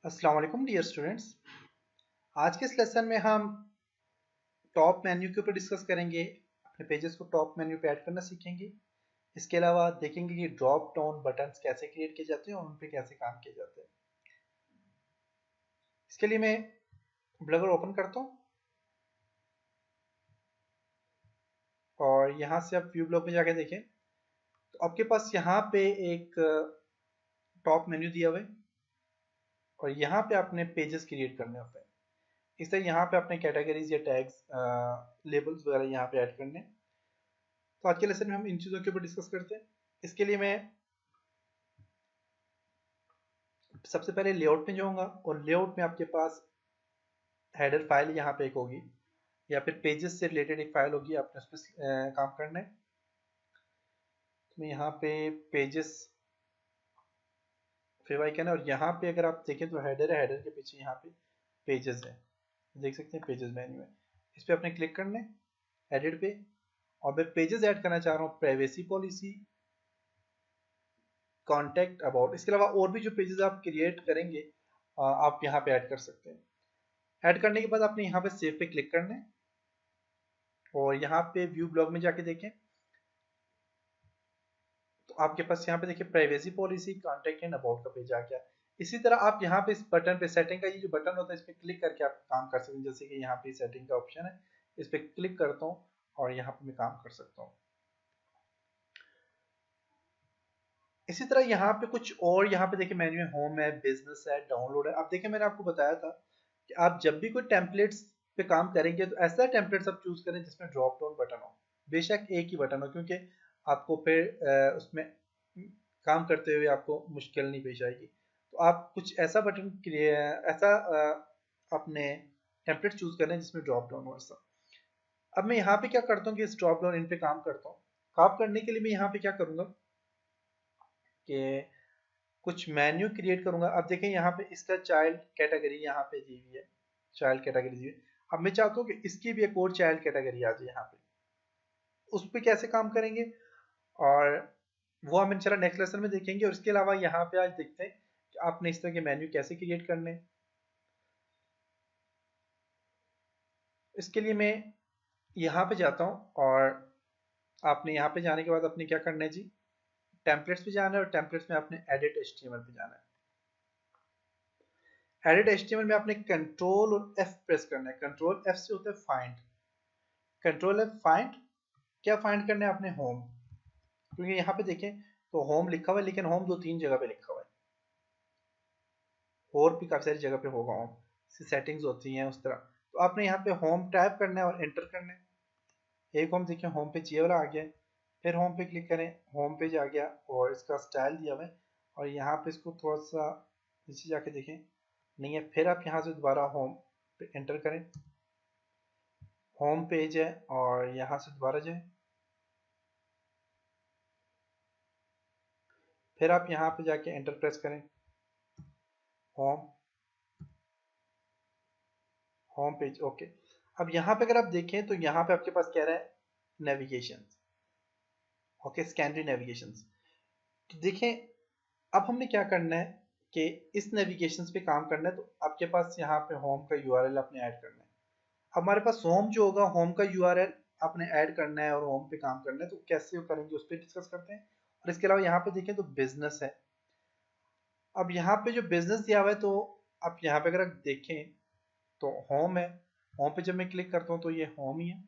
अस्सलाम वालेकुम dear students. आज के इस लेसन में हम टॉप मेन्यू के ऊपर डिस्कस करेंगे। अपने पेजेस को टॉप मेन्यू पे ऐड करना सीखेंगे। इसके अलावा देखेंगे कि ड्रॉप डाउन बटन्स कैसे क्रिएट किए जाते हैं और उन पे कैसे काम किए जाते हैं। इसके लिए मैं ब्लगर ओपन करता हूँ और यहाँ से आप व्यू ब्लॉग में जाके देखें तो आपके पास यहाँ पे एक टॉप मेन्यू दिया हुआ है और यहाँ पे आपने पेजेस क्रिएट करने होते हैं। इस तरह यहाँ पे अपने कैटेगरीज या टैग्स लेबल्स वगैरह यहाँ पे ऐड करने हैं। तो आज के लेसन में हम इन चीज़ों के ऊपर डिस्कस करते हैं। इसके लिए मैं सबसे पहले लेआउट में जाऊंगा और लेआउट में आपके पास हेडर फाइल यहाँ पे एक होगी या फिर पेजेस से रिलेटेड एक फाइल होगी, आपने उस पर काम करना है। तो मैं यहाँ पे पेजेस फिर आइकन है और यहाँ पे अगर आप देखें तो हेडर है, हेडर के पीछे यहाँ पे पेजेस है, देख सकते हैं पेजेस मेन्यू है। इस पर आपने क्लिक करना है एडिट पे और मैं पेजेस ऐड करना चाह रहा हूँ, प्राइवेसी पॉलिसी, कॉन्टैक्ट, अबाउट। इसके अलावा और भी जो पेजेस आप क्रिएट करेंगे आप यहाँ पे ऐड कर सकते हैं। ऐड करने के बाद आपने यहाँ पे सेव पे क्लिक करना है और यहाँ पे व्यू ब्लॉग में जाके देखें तो आपके पास यहाँ पे देखिए privacy policy, contact and about का पेज आ गया। इसी तरह आप यहाँ पे इस बटन पे सेटिंग का ये जो बटन होता है इस पे क्लिक करके आप काम कर सकते हैं। जैसे कि यहाँ पे सेटिंग का ऑप्शन है, इस पे क्लिक करता हूँ और यहाँ पे मैं काम कर सकता हूँ। इसी तरह यहाँ पे कुछ और यहाँ पे देखिए मेन्यू है, होम है, बिजनेस है, डाउनलोड है। अब देखिए मैंने आपको बताया था कि आप जब भी कोई टेम्पलेट्स पे काम करेंगे तो ऐसा टेम्पलेट्स आप चूज करें जिसमें ड्रॉप डाउन बटन हो। बेशक एक ही बटन हो, क्योंकि आपको फिर उसमें काम करते हुए आपको मुश्किल नहीं पेश आएगी। तो आप कुछ ऐसा बटन ऐसा अपने टेम्पलेट चूज करें जिसमें ड्रॉप डाउन हो ऐसा। अब मैं यहाँ पे क्या करता हूँ कि इस ड्रॉप डाउन इन पे काम करता हूँ। काम करने के लिए मैं यहाँ पे क्या करूँगा कि कुछ मेन्यू क्रिएट करूंगा। अब देखें यहाँ पे इसका चाइल्ड कैटेगरी यहाँ पे दी हुई है, चाइल्ड कैटेगरी दी हुई है। अब मैं चाहता हूँ कि इसकी भी एक और चाइल्ड कैटेगरी आ जाए यहाँ पे। उस पर कैसे काम करेंगे और वो हम इंशाल्लाह नेक्स्ट लेसन में देखेंगे। और इसके अलावा यहाँ पे आज देखते हैं कि आपने इस तरह के मेन्यू कैसे क्रिएट करने हैं। इसके लिए मैं यहाँ पे जाता हूँ और आपने यहाँ पे जाने के बाद अपने क्या करना है जी, टेम्पलेट्स पे जाना है और टेम्पलेट्स में आपने एडिट एचटीएमएल पे जाना है। एडिट एचटीएमएल में आपने कंट्रोल और एफ प्रेस करना है। कंट्रोल एफ से होता है फाइंड, कंट्रोल एफ फाइंड। क्या फाइंड करना है आपने, होम। क्योंकि यहाँ पे देखें तो होम लिखा हुआ है लेकिन होम दो तीन जगह पे लिखा हुआ है, और भी काफी सारी जगह पे होगा होम, सेटिंग्स होती हैं उस तरह। तो आपने यहाँ पे होम टाइप करना है और एंटर करना है। एक होम देखिए होम पेज ये वाला आ गया है। फिर होम पे क्लिक करें, होम पेज आ गया और इसका स्टाइल दिया हुआ है और यहाँ पे इसको थोड़ा सा नीचे जाके देखें नहीं है। फिर आप यहाँ से दोबारा होम पे एंटर करें, होम पेज है और यहाँ से दोबारा जाए। फिर आप यहाँ पे जाके एंटर प्रेस करें, होम, होम पेज, ओके। अब यहाँ पे अगर आप देखें तो यहाँ पे आपके पास कह रहा है नेविगेशन, ओके, सेकेंडरी नेविगेशन। तो देखें अब हमने क्या करना है कि इस नेविगेशन पे काम करना है। तो आपके पास यहाँ पे होम का यूआरएल आपने ऐड करना है। हमारे पास होम जो होगा, होम का यूआरएल आपने ऐड करना है और होम पे काम करना है। तो कैसे करेंगे उस पर डिस्कस करते हैं। और इसके अलावा यहाँ पे देखें तो बिजनेस है। अब यहाँ पे जो बिजनेस दिया हुआ है तो आप यहाँ पे अगर आप देखें तो होम है। होम पे जब मैं क्लिक करता हूँ तो ये होम ही है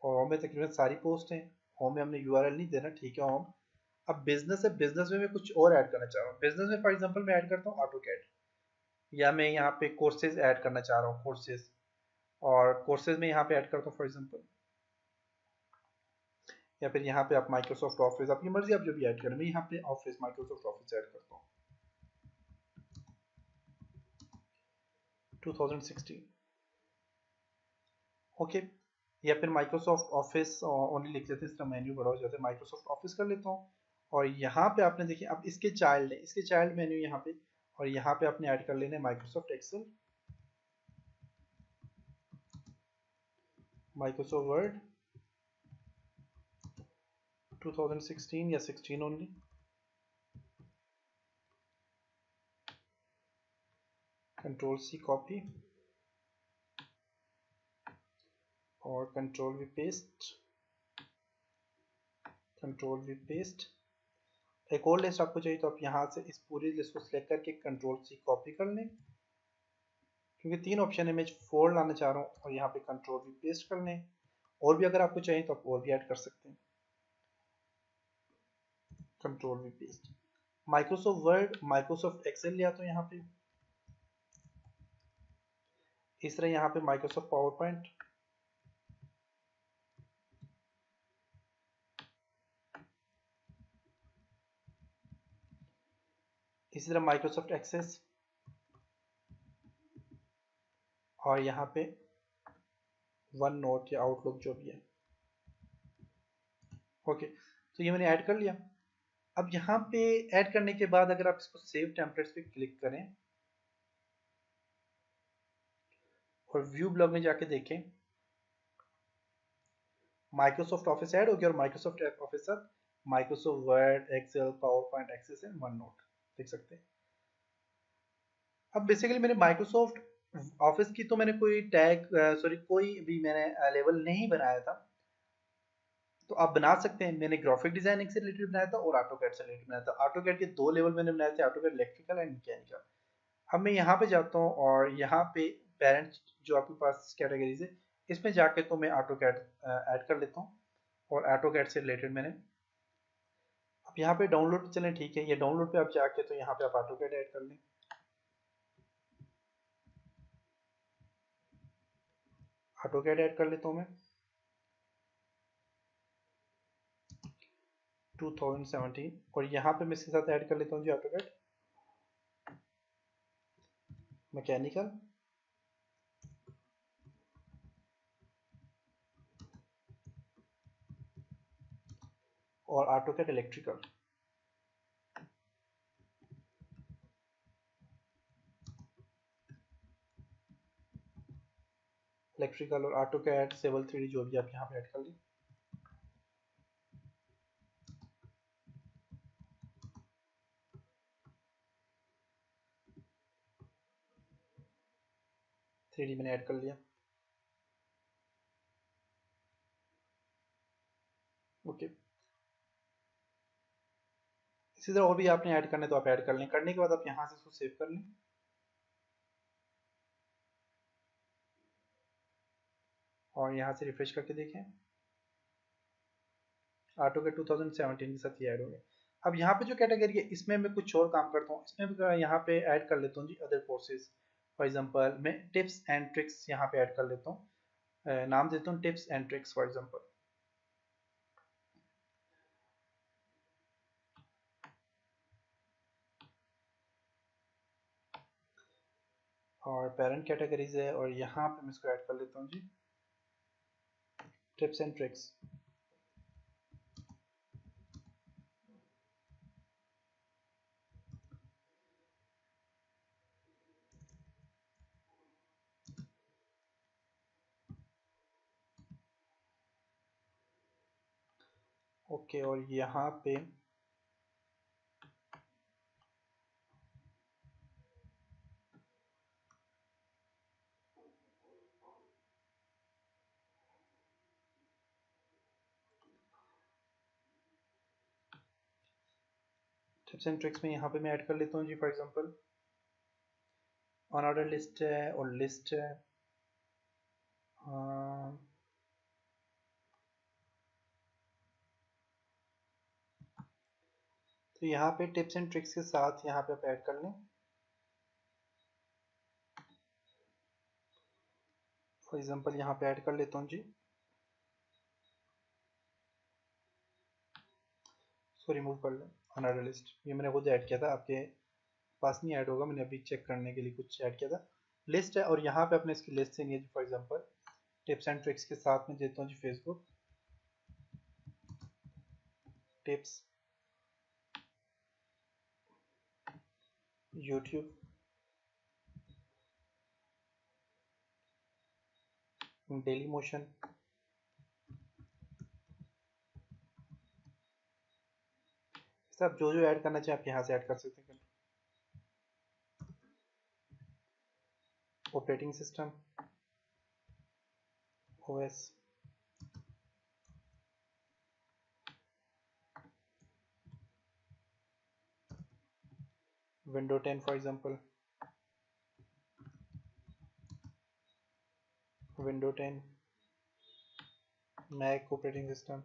और होम में तकरीबन सारी पोस्ट हैं। होम में हमने यूआरएल नहीं देना, ठीक है होम। अब बिजनेस है, बिजनेस में मैं कुछ और ऐड करना चाह रहा हूँ। बिजनेस में फॉर एग्जांपल मैं ऐड करता हूँ ऑटो कैड, या मैं यहाँ पे कोर्सेज ऐड करना चाह रहा हूँ, कोर्सेज। और कोर्सेज में यहाँ पे ऐड करता हूँ फॉर एग्जांपल, या फिर यहाँ पे आप माइक्रोसॉफ्ट ऑफिस, आपकी मर्जी आप जो भी ऐड करें। मैं यहाँ पे ऑफिस, माइक्रोसॉफ्ट ऑफिस ऐड करता हूँ 2016, ओके। या फिर माइक्रोसॉफ्ट ऑफिस ओनली लिख देते हैं, इसका मेन्यू बड़ा हो जाता है, माइक्रोसॉफ्ट ऑफिस कर लेता हूँ। और यहाँ पे आपने देखिए अब इसके चाइल्ड है, इसके चाइल्ड मेन्यू यहाँ पे, और यहाँ पे आपने ऐड कर लेना है माइक्रोसॉफ्ट एक्सेल, माइक्रोसॉफ्ट वर्ड 2016 या 16 ओनली। कंट्रोल सी कॉपी और control v paste, control v paste. एक और लिस्ट आपको चाहिए तो आप यहाँ से इस पूरी लिस्ट को सिलेक्ट करके कंट्रोल सी कॉपी कर लें, क्योंकि 3 ऑप्शन है, मैं 4 लाना चाह रहा हूँ, और यहाँ पे कंट्रोल वी पेस्ट कर लें। और भी अगर आपको चाहिए तो आप और भी ऐड कर सकते हैं। Control v paste. Microsoft Word, Microsoft Excel लिया तो यहाँ पे इस तरह, यहाँ पे माइक्रोसॉफ्ट पावर पॉइंट, इसी तरह माइक्रोसॉफ्ट एक्सेस, और यहाँ पे वन नोट या आउटलुक जो भी है। ओके, तो ये मैंने ऐड कर लिया। अब यहाँ पे ऐड करने के बाद अगर आप इसको सेव टेम्पलेट्स पे क्लिक करें और व्यू ब्लॉग में जाके देखें, माइक्रोसॉफ्ट ऑफिस ऐड हो गया, और माइक्रोसॉफ्ट ऑफिस साथ Microsoft Word, Excel, PowerPoint, Access and OneNote देख सकते हैं। अब बेसिकली मैंने माइक्रोसॉफ्ट ऑफिस की तो मैंने कोई टैग सॉरी कोई भी मैंने लेवल नहीं बनाया था, तो आप बना सकते हैं। मैंने ग्राफिक डिजाइनिंग से रिलेटेड बनाया था और ऑटोकैड से रिलेटेड बनाया था। ऑटोकैड के 2 लेवल मैंने बनाए थे, ऑटोकैड इलेक्ट्रिकल एंड मैकेनिकल। अब मैं यहाँ पे जाता हूँ और यहाँ पे पेरेंट्स जो आपके पास कैटेगरीज है, इसमें जाके तो मैं ऑटोकैड ऐड कर लेता हूँ, और ऑटोकैड से रिलेटेड मैंने अब यहाँ पे डाउनलोड चलें, ठीक है, ये डाउनलोड पे आप जाके तो यहाँ पे आप ऑटोकैड ऐड कर लें। ऑटोकैड ऐड कर लेता हूँ मैं 2017, और यहाँ पे मैं इसके साथ ऐड कर लेता हूँ जी ऑटोकैड मैकेनिकल और ऑटोकैड इलेक्ट्रिकल। इलेक्ट्रिकल और ऑटोकैड सिविल 3D जो भी आप यहाँ पे ऐड कर लें। थ्री डी मैंने ऐड कर लिया। ओके, इसी तरह और भी आपने ऐड करने तो आप ऐड कर लें। करने के बाद आप यहाँ से इसको सेव कर लें, और यहाँ से रिफ्रेश करके देखें, ऑटोकैड 2017 के साथ ये ऐड हो गया। अब यहाँ पे जो कैटेगरी है इसमें मैं कुछ और काम करता हूँ, इसमें भी यहाँ पे ऐड कर लेता हूँ जी अदर कोर्सेज। फॉर एग्जांपल मैं टिप्स एंड ट्रिक्स यहाँ पे ऐड कर लेता हूँ, नाम देता हूँ tips and tricks for example. और पेरेंट कैटेगरीज है, और यहाँ पे मैं इसको ऐड कर लेता हूँ जी टिप्स एंड ट्रिक्स। ओके, और यहाँ पे टिप्स एंड ट्रिक्स में यहाँ पे मैं ऐड कर लेता हूँ जी for example on order list है और लिस्ट है, तो यहाँ पे टिप्स एंड ट्रिक्स के साथ यहाँ पे आप ऐड कर लें। फॉर एग्जांपल यहाँ पे ऐड कर लेता हूँ जी, इसको रिमूव कर लें ऑन ऑर्डर लिस्ट। ये मैंने खुद ऐड किया था, आपके पास नहीं ऐड होगा, मैंने अभी चेक करने के लिए कुछ ऐड किया था। लिस्ट है, और यहाँ पे अपने इसकी लिस्ट से नहीं है। For example tips and tricks के साथ में देता हूँ जी Facebook tips, YouTube, Dailymotion, सब जो जो ऐड करना चाहे आप यहाँ से ऐड कर सकते हैं। Operating system, OS, window 10 for example, window 10, Mac operating system,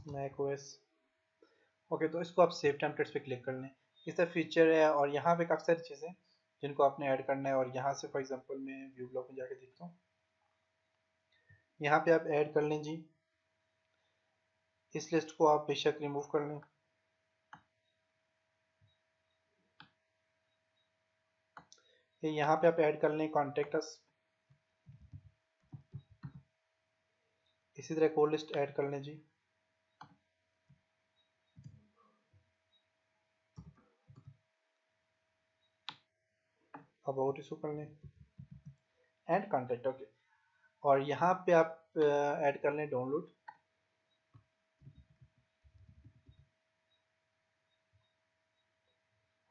Mac OS. Okay, तो इसको आप सेव टेम्पलेट्स पे क्लिक कर लें। इस तरह फीचर है और यहाँ पे काफ़ी सारी चीज़ें जिनको आपने ऐड करना है। और यहाँ से फॉर एग्जांपल मैं व्यू ब्लॉक में जाके देखता हूँ, यहाँ पे आप ऐड कर लें जी। इस लिस्ट को आप बेशक रिमूव कर लें। यहाँ पे आप ऐड कर लें कॉन्टेक्ट अस। इसी तरह एक और लिस्ट ऐड कर लें जी। अबाउट इसको कर लें एंड कॉन्टेक्ट। ओके, और यहाँ पे आप ऐड कर लें डाउनलोड।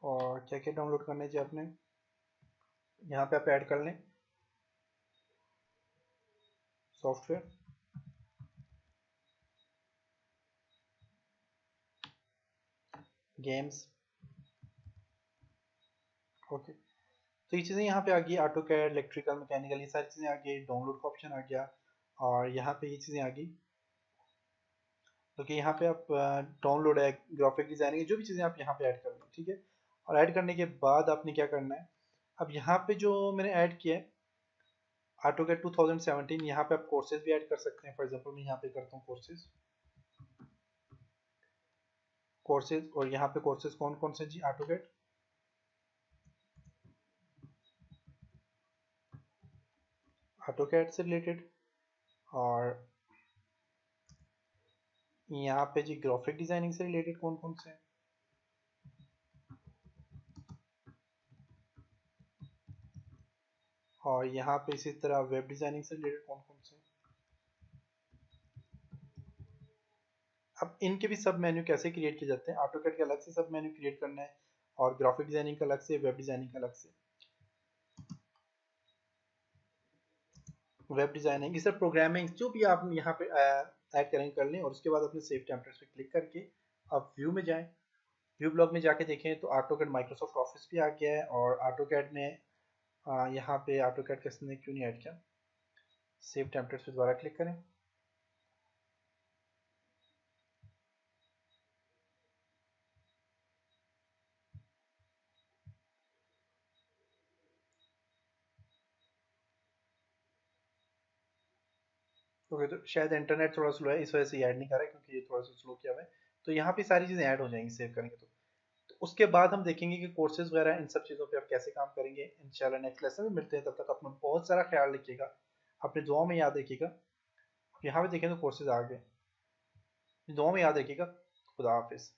और क्या क्या डाउनलोड करना है जी आपने, यहाँ पे आप ऐड कर लें सॉफ्टवेयर, गेम्स। ओके, तो ये चीज़ें यहाँ पे आ गई, ऑटो कैड, इलेक्ट्रिकल, मैकेनिकल, ये सारी चीज़ें आ गई। डाउनलोड का ऑप्शन आ गया और यहाँ पे ये चीज़ें आ गई। तो कि यहाँ पे आप डाउनलोड है, ग्राफिक डिजाइनिंग, जो भी चीज़ें आप यहाँ पे ऐड कर लें, ठीक है। और ऐड करने के बाद आपने क्या करना है, अब यहाँ पे जो मैंने ऐड किया है ऑटो कैड 2017, यहाँ पे आप कोर्सेज भी ऐड कर सकते हैं। फॉर एग्जांपल मैं यहाँ पे करता हूँ कोर्सेज, कोर्सेज, और यहाँ पे कोर्सेज कौन कौन से जी, ऑटो कैड, ऑटो कैड से रिलेटेड, और यहाँ पे जी ग्राफिक डिजाइनिंग से रिलेटेड कौन कौन से हैं, और यहाँ पे इसी तरह वेब डिजाइनिंग से रिलेटेड कौन कौन से हैं। अब इनके भी सब मेन्यू कैसे क्रिएट किए जाते हैं, ऑटो कैड का अलग से सब मेन्यू क्रिएट करना है और ग्राफिक डिजाइनिंग का अलग से, वेब डिजाइनिंग का अलग से। वेब डिजाइनिंग, इस प्रोग्रामिंग जो भी आप यहाँ पे ऐड करेंगे कर लें, और उसके बाद अपने सेव टेम्पलेट्स पे क्लिक करके आप व्यू में जाएं। व्यू ब्लॉग में जाके देखें तो ऑटो कैड माइक्रोसॉफ्ट ऑफिस भी आ गया है, और ऑटो कैड में यहाँ पे ऑटो कैड किसने क्यों नहीं ऐड किया, सेव टेम्पलेट्स पे दोबारा क्लिक करें। ओके, तो शायद इंटरनेट थोड़ा स्लो है, इस वजह से ऐड नहीं कर रहा है, क्योंकि ये थोड़ा सा स्लो किया हुआ है। तो यहाँ पे सारी चीज़ें ऐड हो जाएंगी सेव करेंगे तो उसके बाद हम देखेंगे कि कोर्सेज वगैरह इन सब चीज़ों पे आप कैसे काम करेंगे। इंशाल्लाह नेक्स्ट लेसन में मिलते हैं, तब तक अपना बहुत सारा ख्याल रखिएगा, अपने दुआ में याद रखिएगा। यहाँ पे देखें तो कोर्सेज आ गए, दुआ में याद रखिएगा। खुदा हाफिज़।